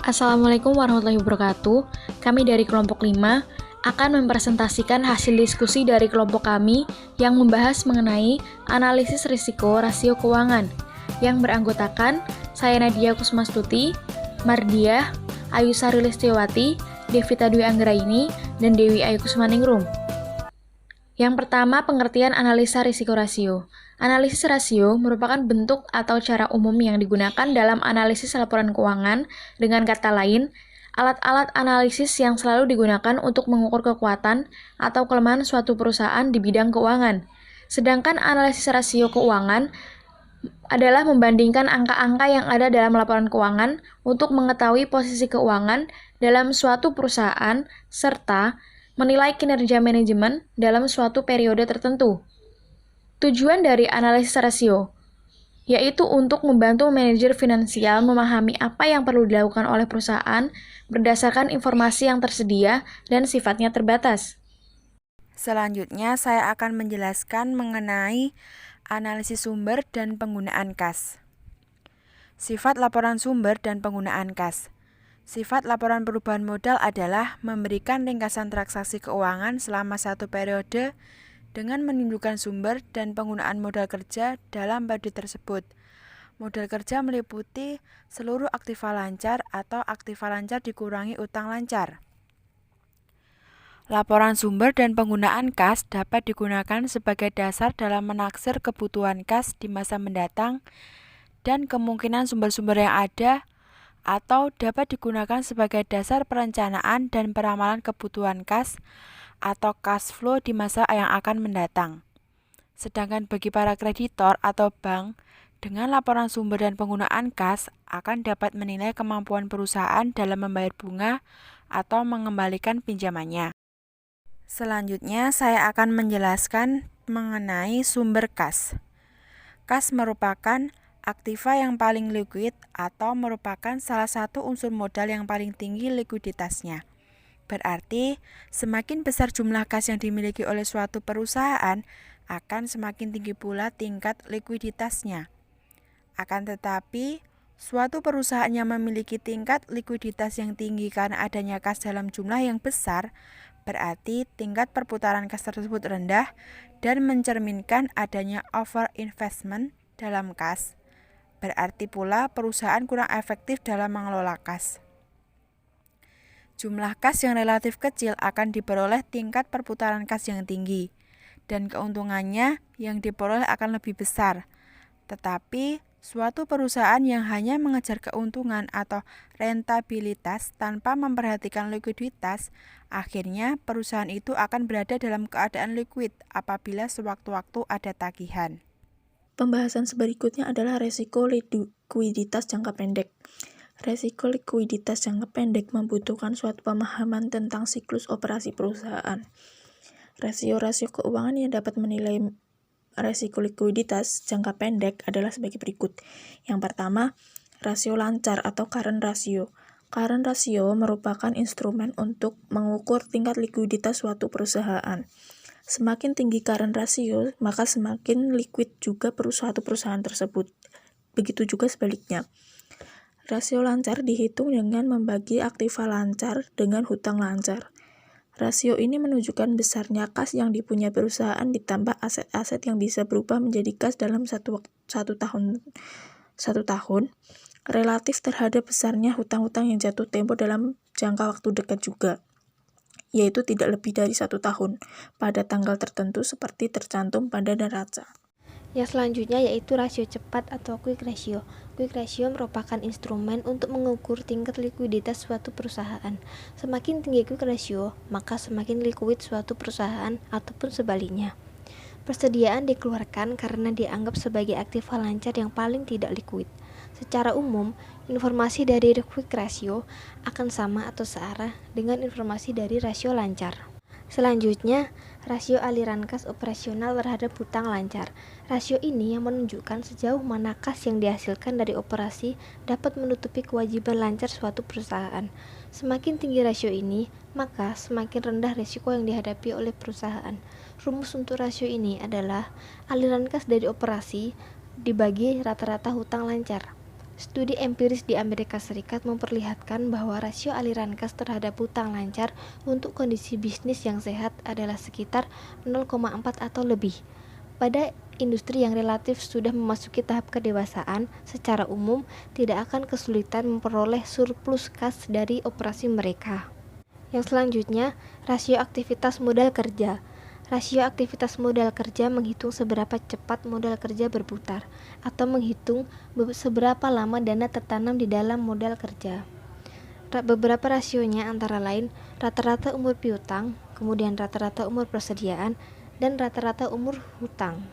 Assalamualaikum warahmatullahi wabarakatuh. Kami dari kelompok 5 akan mempresentasikan hasil diskusi dari kelompok kami yang membahas mengenai analisis risiko rasio keuangan yang beranggotakan saya Nadia Kusmastuti, Mardiah, Ayu Sari Listiawati, Devita Dwi Anggraini, dan Dewi Ayu Kusmaningrum. Yang pertama, pengertian analisa risiko rasio. Analisis rasio merupakan bentuk atau cara umum yang digunakan dalam analisis laporan keuangan. Dengan kata lain, alat-alat analisis yang selalu digunakan untuk mengukur kekuatan atau kelemahan suatu perusahaan di bidang keuangan. Sedangkan analisis rasio keuangan adalah membandingkan angka-angka yang ada dalam laporan keuangan untuk mengetahui posisi keuangan dalam suatu perusahaan serta menilai kinerja manajemen dalam suatu periode tertentu. Tujuan dari analisis rasio yaitu untuk membantu manajer finansial memahami apa yang perlu dilakukan oleh perusahaan berdasarkan informasi yang tersedia dan sifatnya terbatas. Selanjutnya, saya akan menjelaskan mengenai analisis sumber dan penggunaan kas. Sifat laporan sumber dan penggunaan kas. Sifat laporan perubahan modal adalah memberikan ringkasan transaksi keuangan selama satu periode dengan menunjukkan sumber dan penggunaan modal kerja dalam periode tersebut. Modal kerja meliputi seluruh aktiva lancar atau aktiva lancar dikurangi utang lancar. Laporan sumber dan penggunaan kas dapat digunakan sebagai dasar dalam menaksir kebutuhan kas di masa mendatang dan kemungkinan sumber-sumber yang ada, atau dapat digunakan sebagai dasar perencanaan dan peramalan kebutuhan kas atau cash flow di masa yang akan mendatang. Sedangkan bagi para kreditor atau bank, dengan laporan sumber dan penggunaan kas akan dapat menilai kemampuan perusahaan dalam membayar bunga atau mengembalikan pinjamannya. Selanjutnya, saya akan menjelaskan mengenai sumber kas. Kas merupakan aktiva yang paling likuid atau merupakan salah satu unsur modal yang paling tinggi likuiditasnya. Berarti, semakin besar jumlah kas yang dimiliki oleh suatu perusahaan, akan semakin tinggi pula tingkat likuiditasnya. Akan tetapi, suatu perusahaan yang memiliki tingkat likuiditas yang tinggi karena adanya kas dalam jumlah yang besar, berarti tingkat perputaran kas tersebut rendah dan mencerminkan adanya overinvestment dalam kas. Berarti pula perusahaan kurang efektif dalam mengelola kas. Jumlah kas yang relatif kecil akan diperoleh tingkat perputaran kas yang tinggi, dan keuntungannya yang diperoleh akan lebih besar. Tetapi, suatu perusahaan yang hanya mengejar keuntungan atau rentabilitas tanpa memperhatikan likuiditas, akhirnya perusahaan itu akan berada dalam keadaan likuid apabila sewaktu-waktu ada tagihan. Pembahasan berikutnya adalah resiko likuiditas jangka pendek. Resiko likuiditas jangka pendek membutuhkan suatu pemahaman tentang siklus operasi perusahaan. Rasio-rasio keuangan yang dapat menilai resiko likuiditas jangka pendek adalah sebagai berikut. Yang pertama, rasio lancar atau current ratio. Current ratio merupakan instrumen untuk mengukur tingkat likuiditas suatu perusahaan. Semakin tinggi current ratio, maka semakin liquid juga suatu perusahaan tersebut. Begitu juga sebaliknya. Rasio lancar dihitung dengan membagi aktiva lancar dengan hutang lancar. Rasio ini menunjukkan besarnya kas yang dipunyai perusahaan ditambah aset-aset yang bisa berubah menjadi kas dalam satu tahun, relatif terhadap besarnya hutang-hutang yang jatuh tempo dalam jangka waktu dekat juga, yaitu tidak lebih dari 1 tahun, pada tanggal tertentu seperti tercantum pada neraca. Yang selanjutnya yaitu rasio cepat atau quick ratio. Quick ratio merupakan instrumen untuk mengukur tingkat likuiditas suatu perusahaan. Semakin tinggi quick ratio, maka semakin liquid suatu perusahaan ataupun sebaliknya. Persediaan dikeluarkan karena dianggap sebagai aktiva lancar yang paling tidak liquid. Secara umum, informasi dari quick ratio akan sama atau searah dengan informasi dari rasio lancar. Selanjutnya, rasio aliran kas operasional terhadap hutang lancar. Rasio ini yang menunjukkan sejauh mana kas yang dihasilkan dari operasi dapat menutupi kewajiban lancar suatu perusahaan. Semakin tinggi rasio ini, maka semakin rendah risiko yang dihadapi oleh perusahaan. Rumus untuk rasio ini adalah aliran kas dari operasi dibagi rata-rata hutang lancar. Studi empiris di Amerika Serikat memperlihatkan bahwa rasio aliran kas terhadap hutang lancar untuk kondisi bisnis yang sehat adalah sekitar 0,4 atau lebih. Pada industri yang relatif sudah memasuki tahap kedewasaan, secara umum tidak akan kesulitan memperoleh surplus kas dari operasi mereka. Yang selanjutnya, rasio aktivitas modal kerja. Rasio aktivitas modal kerja menghitung seberapa cepat modal kerja berputar, atau menghitung seberapa lama dana tertanam di dalam modal kerja. Beberapa rasionya antara lain rata-rata umur piutang, kemudian rata-rata umur persediaan, dan rata-rata umur hutang.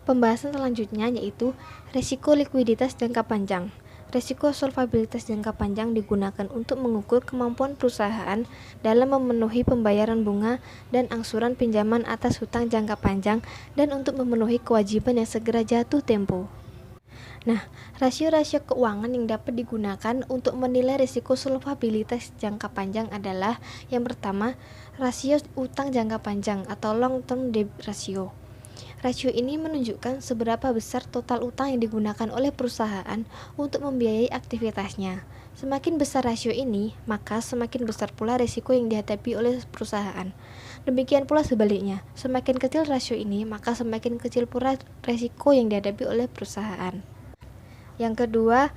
Pembahasan selanjutnya yaitu resiko likuiditas jangka panjang. Resiko solvabilitas jangka panjang digunakan untuk mengukur kemampuan perusahaan dalam memenuhi pembayaran bunga dan angsuran pinjaman atas hutang jangka panjang dan untuk memenuhi kewajiban yang segera jatuh tempo. Nah, rasio-rasio keuangan yang dapat digunakan untuk menilai risiko solvabilitas jangka panjang adalah yang pertama, rasio utang jangka panjang atau long term debt ratio. Rasio ini menunjukkan seberapa besar total utang yang digunakan oleh perusahaan untuk membiayai aktivitasnya. Semakin besar rasio ini, maka semakin besar pula risiko yang dihadapi oleh perusahaan. Demikian pula sebaliknya, semakin kecil rasio ini, maka semakin kecil pula risiko yang dihadapi oleh perusahaan. Yang kedua,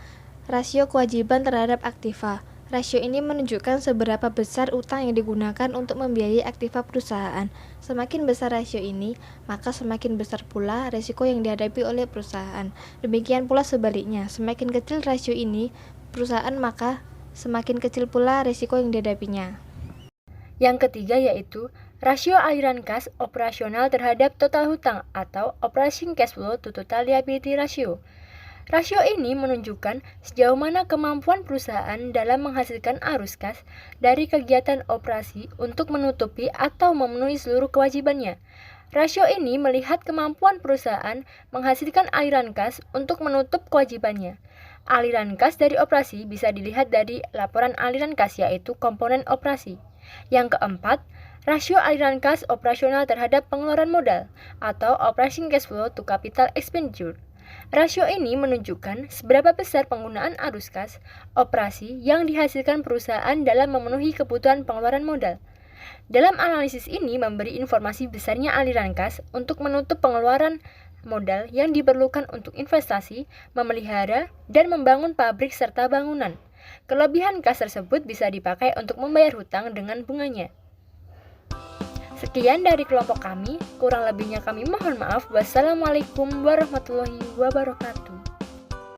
rasio kewajiban terhadap aktiva. Rasio ini menunjukkan seberapa besar utang yang digunakan untuk membiayai aktiva perusahaan. Semakin besar rasio ini, maka semakin besar pula risiko yang dihadapi oleh perusahaan. Demikian pula sebaliknya, semakin kecil rasio ini perusahaan, maka semakin kecil pula risiko yang dihadapinya. Yang ketiga yaitu rasio aliran kas operasional terhadap total hutang atau operating cash flow to total liability ratio. Rasio ini menunjukkan sejauh mana kemampuan perusahaan dalam menghasilkan arus kas dari kegiatan operasi untuk menutupi atau memenuhi seluruh kewajibannya. Rasio ini melihat kemampuan perusahaan menghasilkan aliran kas untuk menutup kewajibannya. Aliran kas dari operasi bisa dilihat dari laporan aliran kas yaitu komponen operasi. Yang keempat, rasio aliran kas operasional terhadap pengeluaran modal atau operating cash flow to capital expenditure. Rasio ini menunjukkan seberapa besar penggunaan arus kas operasi yang dihasilkan perusahaan dalam memenuhi kebutuhan pengeluaran modal. Dalam analisis ini memberi informasi besarnya aliran kas untuk menutup pengeluaran modal yang diperlukan untuk investasi, memelihara, dan membangun pabrik serta bangunan. Kelebihan kas tersebut bisa dipakai untuk membayar hutang dengan bunganya. Sekian dari kelompok kami, kurang lebihnya kami mohon maaf. Wassalamualaikum warahmatullahi wabarakatuh.